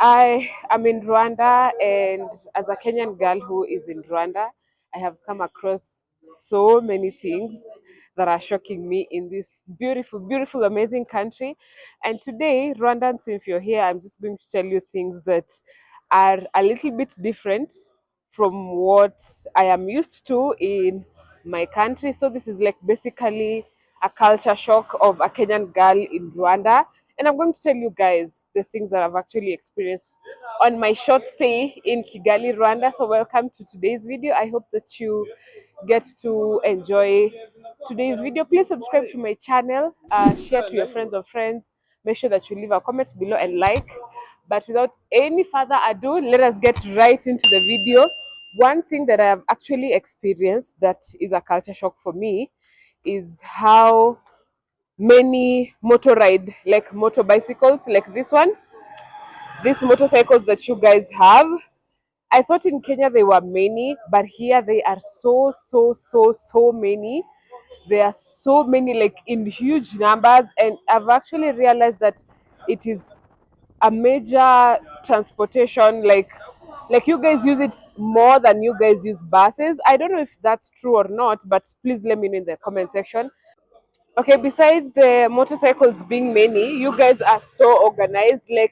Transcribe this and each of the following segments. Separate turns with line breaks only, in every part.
I am in Rwanda, and as a Kenyan girl who is in Rwanda, I have come across so many things that are shocking me in this beautiful, beautiful, amazing country. And today, Rwandans, if you're here, I'm just going to tell you things that are a little bit different from what I am used to in my country. So, this is like basically a culture shock of a Kenyan girl in Rwanda. And I'm going to tell you guys the things that I've actually experienced on my short stay in Kigali, Rwanda. So, welcome to today's video. I hope that you get to enjoy today's video. Please subscribe to my channel, share to your friends or friends. Make sure that you leave a comment below and like. But without any further ado, let us get right into the video. One thing that I have actually experienced that is a culture shock for me is how many motor bicycles like this one, these motorcycles that you guys have. I thought in Kenya there were many, but here they are so many. There are so many, like in huge numbers, and I've actually realized that it is a major transportation. Like you guys use it more than you guys use buses. I don't know if that's true or not, but please let me know in the comment section. Okay, besides the motorcycles being many, you guys are so organized. Like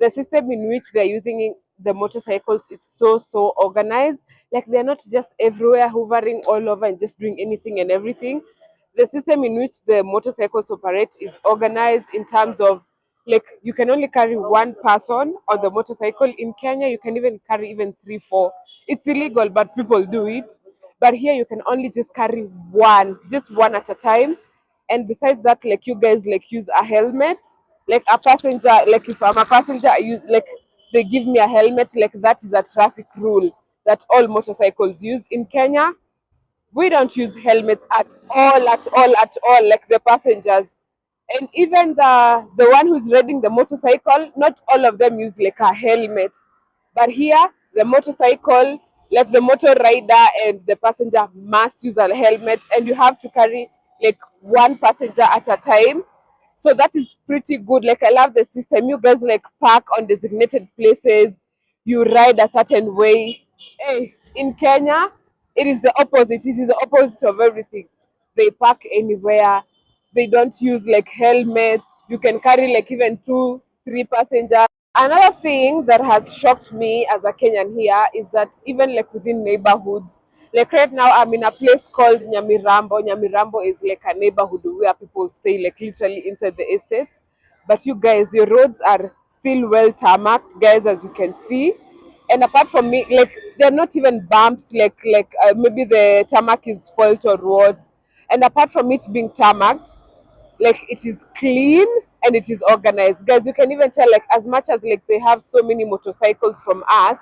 the system in which they're using the motorcycles is so organized. Like they're not just everywhere hovering all over and just doing anything and everything. The system in which the motorcycles operate is organized in terms of, like, you can only carry one person on the motorcycle. In Kenya, you can even carry even three, four. It's illegal, but people do it. But here you can only just carry one, just one at a time. And besides that, like you guys like use a helmet, like a passenger, like if I'm a passenger, I use, like, they give me a helmet. Like that is a traffic rule that all motorcycles use. In Kenya, we don't use helmets at all, like the passengers. And even the one who's riding the motorcycle, not all of them use like a helmet. But here, the motorcycle, like the motor rider and the passenger must use a helmet, and you have to carry like one passenger at a time. So that is pretty good. Like I love the system. You guys like park on designated places, you ride a certain way. Hey, in Kenya, it is the opposite. It is the opposite of everything. They park anywhere. They don't use like helmets. You can carry like even two, three passengers. Another thing that has shocked me as a Kenyan here is that even like within neighborhoods, like right now I'm in a place called Nyamirambo. Nyamirambo is like a neighborhood where people stay like literally inside the estates. But you guys, your roads are still well tarmacked, guys, as you can see. And apart from me, like they're not even bumps, like maybe the tarmac is spoiled or what. And apart from it being tarmacked, like it is clean and it is organized, guys. You can even tell, like, as much as like they have so many motorcycles from us,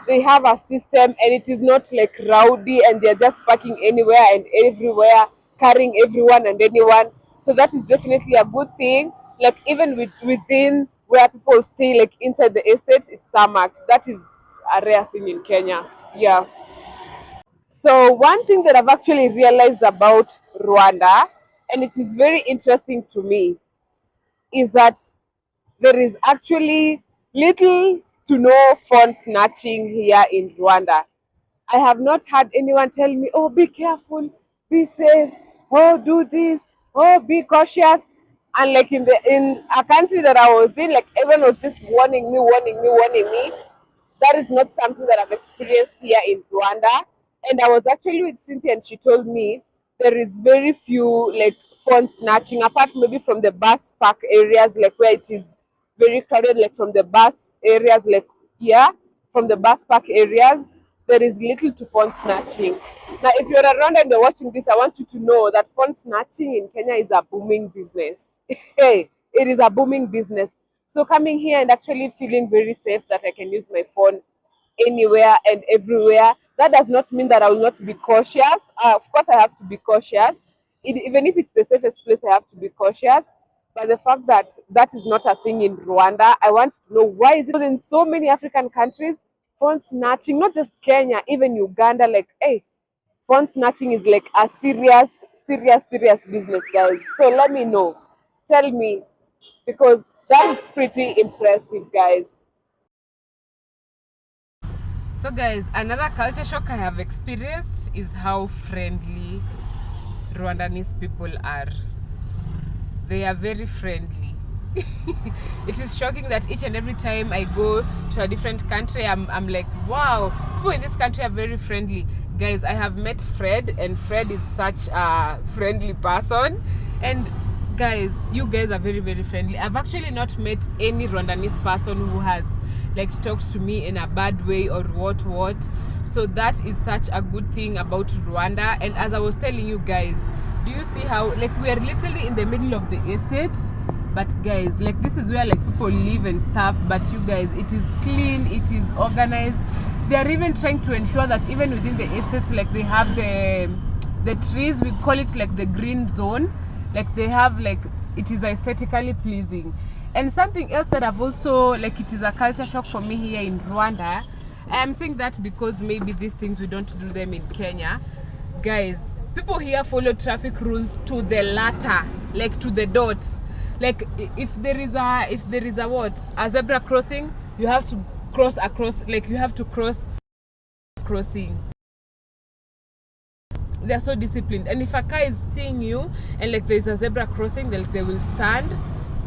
they have a system, and it is not like rowdy and they're just parking anywhere and everywhere, carrying everyone and anyone. So that is definitely a good thing. Like even within where people stay, like inside the estates, it's tarmac. That is a rare thing in Kenya. Yeah. So one thing that I've actually realized about Rwanda, and it is very interesting to me, is that there is actually little to no phone snatching here in Rwanda. I have not had anyone tell me, oh, be careful, be safe, oh, do this, oh, be cautious. And like in a country that I was in, like everyone was just warning me. That is not something that I've experienced here in Rwanda. And I was actually with Cynthia, and she told me there is very few like phone snatching, apart maybe from the bus park areas, like where it is very crowded, like from the bus areas, like, yeah, from the bus park areas, there is little to phone snatching. Now, if you're around and you're watching this, I want you to know that phone snatching in Kenya is a booming business. Hey, it is a booming business. So coming here and actually feeling very safe that I can use my phone anywhere and everywhere, that does not mean that I will not be cautious. Of course, I have to be cautious. Even if it's the safest place, I have to be cautious. But the fact that that is not a thing in Rwanda, I want to know why is it in so many African countries, phone snatching, not just Kenya, even Uganda, like, hey, phone snatching is like a serious business, guys. So let me know. Tell me, because that is pretty impressive, guys. So guys, another culture shock I have experienced is how friendly Rwandanese people are. They are very friendly. It is shocking that each and every time I go to a different country, I'm like, wow, people in this country are very friendly. Guys, I have met Fred, and Fred is such a friendly person. And guys, you guys are very, very friendly. I've actually not met any Rwandanese person who has like talked to me in a bad way or what. So that is such a good thing about Rwanda. And as I was telling you guys, do you see how like we are literally in the middle of the estates? But guys, like this is where like people live and stuff, but you guys, it is clean, it is organized. They are even trying to ensure that even within the estates, like they have the trees, we call it like the green zone, like they have like, it is aesthetically pleasing. And something else that I've also, like, it is a culture shock for me here in Rwanda. I am saying that because maybe these things we don't do them in Kenya. Guys, people here follow traffic rules to the letter, like to the dots. Like if there is a what, a zebra crossing, you have to cross across, like you have to cross crossing. They are so disciplined. And if a car is seeing you and like there's a zebra crossing, they will stand,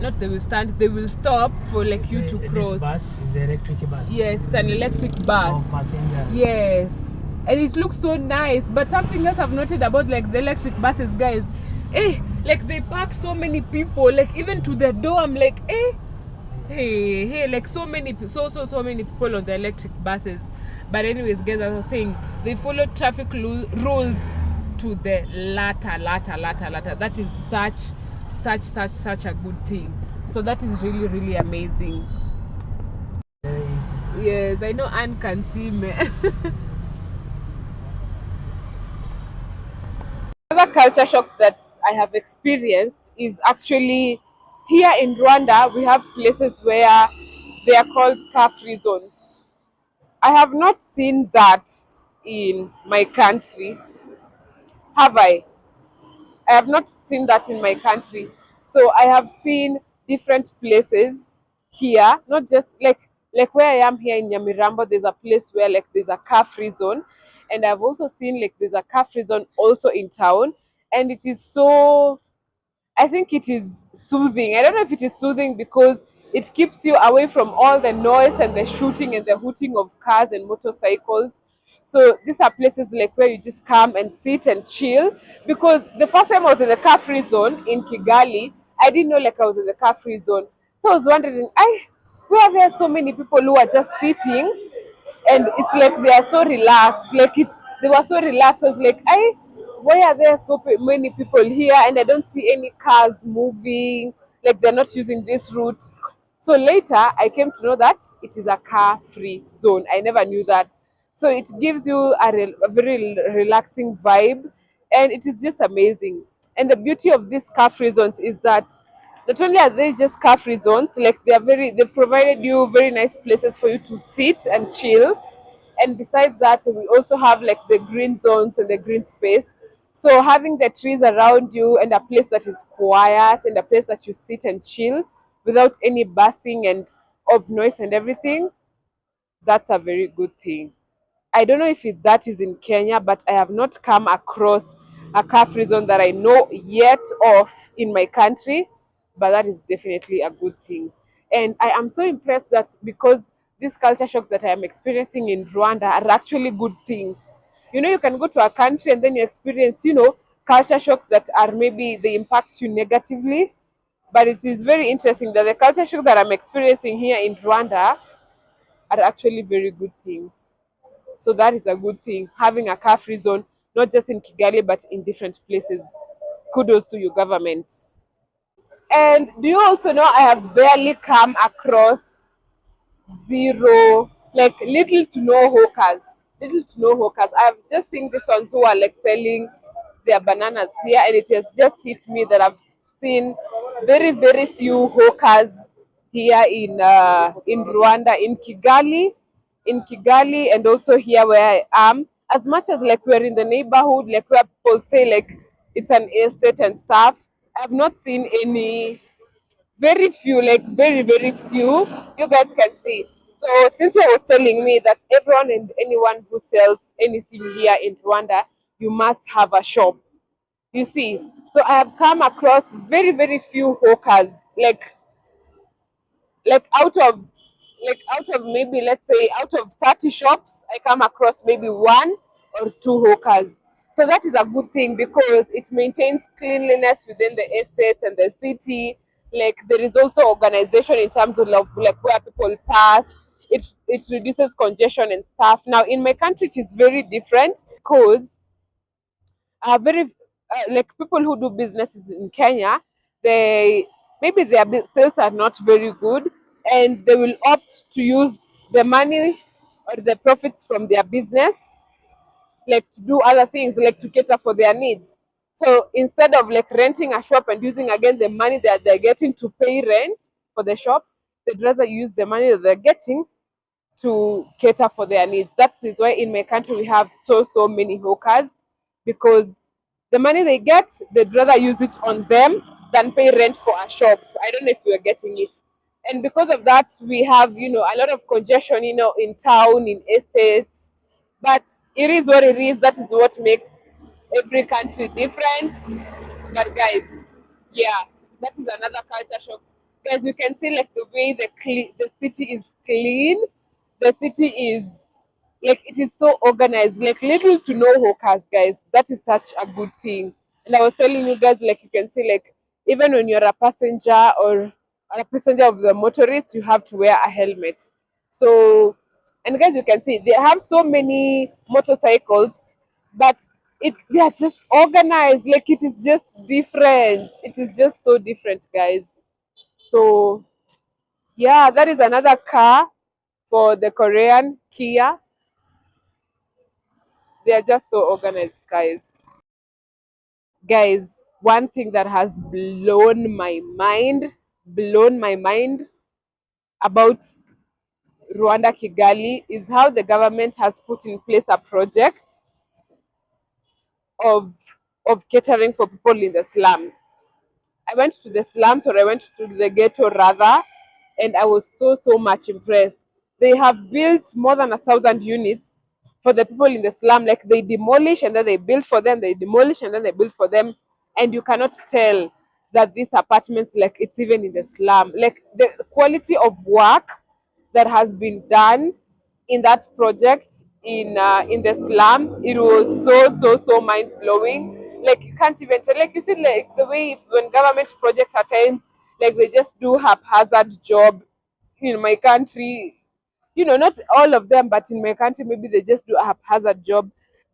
not they will stand, they will stop for like you to cross.
This bus is an electric bus.
Yes, it's an electric bus.
Of passengers.
Yes. And it looks so nice. But something else I've noted about like the electric buses, guys, like they park so many people, like even to the door. I'm like, hey, like so many people on the electric buses. But anyways, guys, as I was saying, they follow traffic rules to the latter. That is such a good thing. So that is really, really amazing. Yes, I know Anne can see me. Another culture shock that I have experienced is actually here in Rwanda. We have places where they are called car-free zones. I have not seen that in my country, have I? I have not seen that in my country. So I have seen different places here, not just like where I am here in Nyamirambo, there's a place where like there's a car-free zone. And I've also seen like there's a car-free zone also in town. And it is so, I think it is soothing. I don't know if it is soothing because it keeps you away from all the noise and the shooting and the hooting of cars and motorcycles. So these are places like where you just come and sit and chill. Because the first time I was in the car free zone in Kigali, I didn't know like I was in the car free zone. So I was wondering, where are there so many people who are just sitting and it's like they are so relaxed, like they were so relaxed. I was like, why are there so many people here and I don't see any cars moving, like they're not using this route. So later I came to know that it is a car free zone. I never knew that. So it gives you a very relaxing vibe, and it is just amazing. And the beauty of these car free zones is that not only are they just car free zones, like they've provided you very nice places for you to sit and chill. And besides that, we also have like the green zones and the green space. So having the trees around you and a place that is quiet and a place that you sit and chill without any bustling and of noise and everything, that's a very good thing. I don't know if that is in Kenya, but I have not come across a car free zone that I know yet of in my country, but that is definitely a good thing. And I am so impressed that because these culture shocks that I am experiencing in Rwanda are actually good things. You know, you can go to a country and then you experience, culture shocks that are maybe they impact you negatively. But it is very interesting that the culture shock that I'm experiencing here in Rwanda are actually very good things. So that is a good thing, having a car free zone, not just in Kigali, but in different places. Kudos to your government. And do you also know I have barely come across zero, like little to no hawkers. Little to no hawkers. I've just seen these ones who are like selling their bananas here, and it has just hit me that I've seen very, very few hawkers here in Rwanda, in Kigali, and also here where I am. As much as like we're in the neighborhood, like where people say like it's an estate and stuff, I've not seen any, very few, like very, very few. You guys can see. So Cynthia was telling me that everyone and anyone who sells anything here in Rwanda, you must have a shop. You see, so I have come across very, very few hawkers, like out of out of maybe, let's say, out of 30 shops, I come across maybe one or two hawkers. So that is a good thing because it maintains cleanliness within the estate and the city. Like there is also organization in terms of like where people pass. It reduces congestion and stuff. Now in my country it is very different because very like people who do businesses in Kenya, they maybe their sales are not very good, and they will opt to use the money or the profits from their business, like to do other things, like to cater for their needs. So instead of like renting a shop and using again the money that they're getting to pay rent for the shop, they'd rather use the money that they're getting to cater for their needs. That is why in my country we have so many hawkers, because the money they get, they'd rather use it on them than pay rent for a shop. I don't know if you are getting it. And because of that, we have, a lot of congestion, in town, in estates. But it is what it is. That is what makes every country different. But guys, yeah, that is another culture shock. Guys, you can see like the way the city is clean. The city is like it is so organized, like little to no hawkers, guys. That is such a good thing. And I was telling you guys, like you can see, like even when you're a passenger or a passenger of the motorist, you have to wear a helmet. So, and guys, you can see they have so many motorcycles, but they are just organized. Like it is just different. It is just so different, guys. So yeah, that is another car for the Korean Kia. They are just so organized, guys. Guys, one thing that has blown my mind about Rwanda Kigali is how the government has put in place a project of catering for people in the slums. I went to the slums, or I went to the ghetto rather, and I was so much impressed. They have built more than 1,000 units for the people in the slum. Like they demolish and then they build for them, they demolish and then they build for them, and you cannot tell that these apartments, like it's even in the slum. Like the quality of work that has been done in that project in the slum, it was so mind blowing. Like you can't even tell. Like you see, like the way when government projects at times, like they just do haphazard job. In my country, not all of them, but in my country, maybe they just do a haphazard job.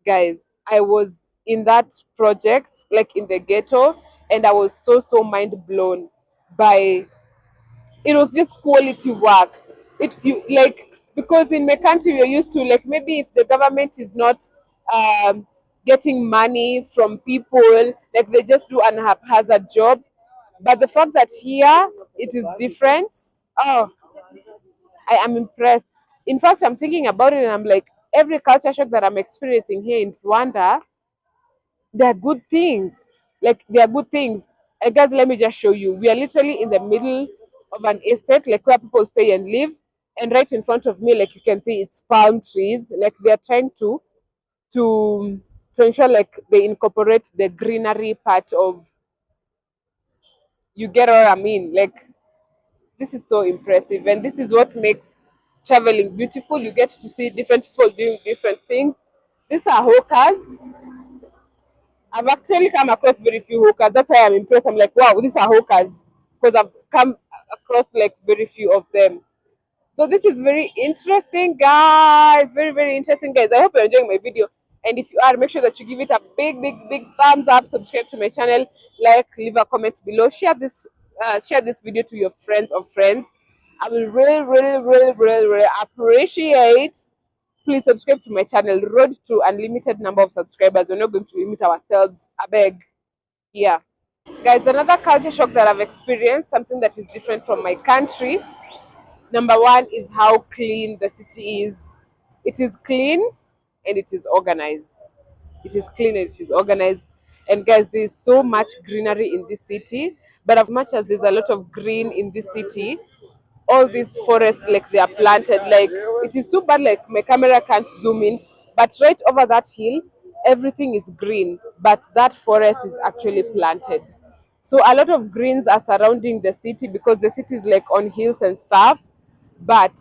Guys, I was in that project, like in the ghetto, and I was so mind blown by it. Was just quality work. It you like because in my country we're used to, like, maybe if the government is not getting money from people, like they just do an haphazard job. But the fact that here it is different, oh, I am impressed. In fact, I'm thinking about it and I'm like, every culture shock that I'm experiencing here in Rwanda, they're good things. Like they are good things. And guys, let me just show you. We are literally in the middle of an estate, like where people stay and live. And right in front of me, like you can see, it's palm trees. Like they are trying to to ensure like they incorporate the greenery part of, you get what I mean? Like this is so impressive, and this is what makes traveling beautiful. You get to see different people doing different things. These are hawkers. I've actually come across very few hawkers. That's why I'm impressed. I'm like, wow, these are hawkers, because I've come across like very few of them. So this is very interesting, guys. Very interesting, guys. I hope you're enjoying my video. And if you are, make sure that you give it a big thumbs up. Subscribe to my channel. Like, leave a comment below. Share this video to your friends of friends. I will really appreciate. Please subscribe to my channel. Road to unlimited number of subscribers. We're not going to limit ourselves. I beg. Yeah. Guys, another culture shock that I've experienced, something that is different from my country. Number one is how clean the city is. It is clean and it is organized. It is clean and it is organized. And guys, there's so much greenery in this city. But as much as there's a lot of green in this city, all these forests like they are planted. Like it is too bad like my camera can't zoom in, but right over that hill everything is green, but that forest is actually planted. So a lot of greens are surrounding the city because the city is like on hills and stuff, but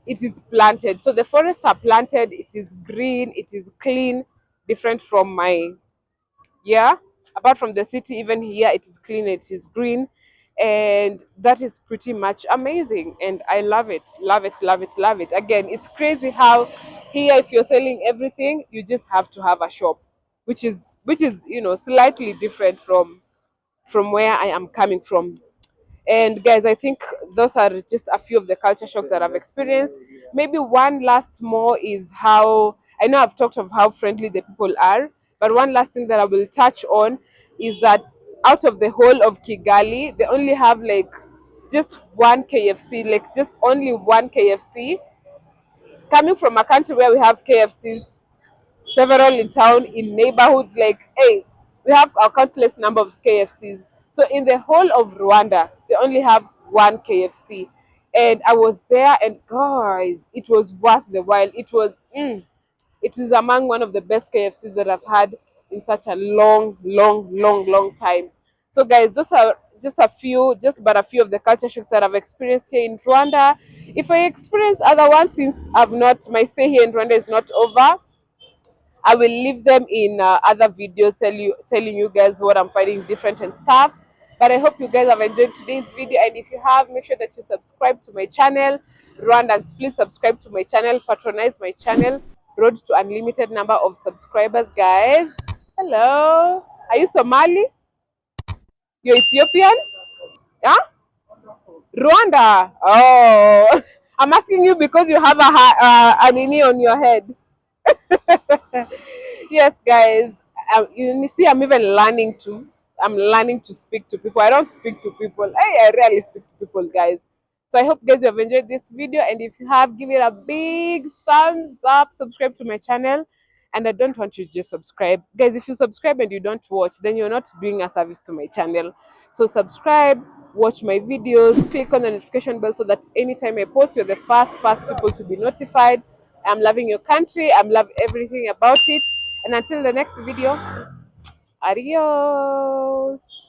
it is planted. So the forests are planted, it is green, it is clean, different from my, yeah, apart from the city, even here it is clean, it is green, and that is pretty much amazing. And I love it, love it, love it, love it. Again, it's crazy how here if you're selling everything, you just have to have a shop, which is slightly different from where I am coming from. And guys, I think those are just a few of the culture shock that I've experienced. Maybe one last more is how I know I've talked of how friendly the people are, but one last thing that I will touch on is that out of the whole of Kigali, they only have like just one KFC, like just only one KFC. Coming from a country where we have KFCs several in town, in neighborhoods, like, hey, we have a countless number of KFCs. So in the whole of Rwanda, they only have one KFC. And I was there, and guys, it was worth the while. It is among one of the best KFCs that I've had in such a long, long, long, long time. So guys, those are just but a few of the culture shocks that I've experienced here in Rwanda. If I experience other ones, since my stay here in Rwanda is not over, I will leave them in other videos, telling you guys what I'm finding different and stuff. But I hope you guys have enjoyed today's video, and if you have, make sure that you subscribe to my channel. Rwandans, please subscribe to my channel, patronize my channel. Road to unlimited number of subscribers, guys. Hello, are you Somali? You're Ethiopian? Yeah, Rwanda. Oh, I'm asking you because you have a nini on your head. Yes, guys. You see, I'm learning to speak to people. I don't speak to people. I rarely speak to people, guys. So I hope guys you have enjoyed this video, and if you have, give it a big thumbs up. Subscribe to my channel, and I don't want you to just subscribe, guys. If you subscribe and you don't watch, then you're not doing a service to my channel. So subscribe, watch my videos, click on the notification bell so that anytime I post, you're the first people to be notified. I'm loving your country. I'm love everything about it. And until the next video, adios.